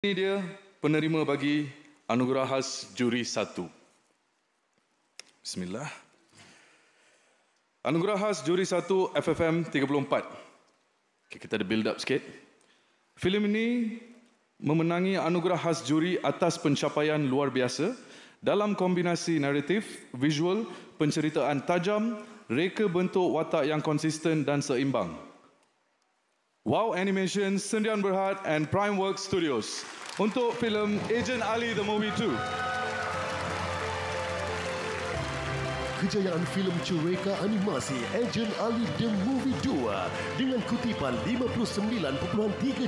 Ini dia penerima bagi anugerah khas juri 1. Bismillah. Anugerah khas juri 1 FFM 34. Okay, kita ada build up sikit. Filem ini memenangi anugerah khas juri atas pencapaian luar biasa dalam kombinasi naratif, visual, penceritaan tajam, reka bentuk watak yang konsisten dan seimbang. Wow Animation, Sendian Berhad and Primeworks Studios untuk filem Agent Ali The Movie 2. Kejayaan filem cereka animasi Agent Ali The Movie 2 dengan kutipan 59.3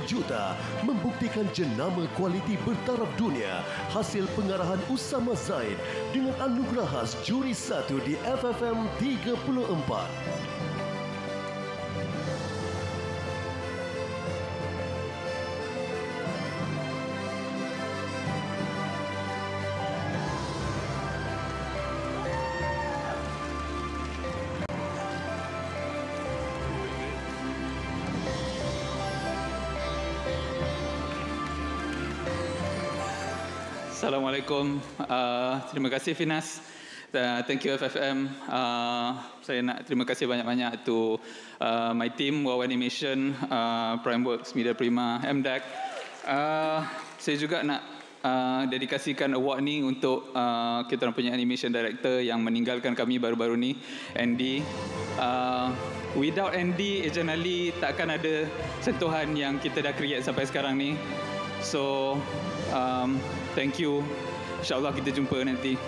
juta membuktikan jenama kualiti bertaraf dunia hasil pengarahan Usama Zaid dengan anugerah khas juri 1 di FFM 34. Assalamualaikum. Terima kasih Finas. Thank you FFM. Saya nak terima kasih banyak-banyak to my team, Wow Animation, Primeworks, Media Prima, MDAC. Saya juga nak dedikasikan award ni untuk kita orang punya animation director yang meninggalkan kami baru-baru ni, Andy. Without Andy, Agent Ali takkan ada sentuhan yang kita dah create sampai sekarang ni. So, thank you. InsyaAllah kita jumpa nanti.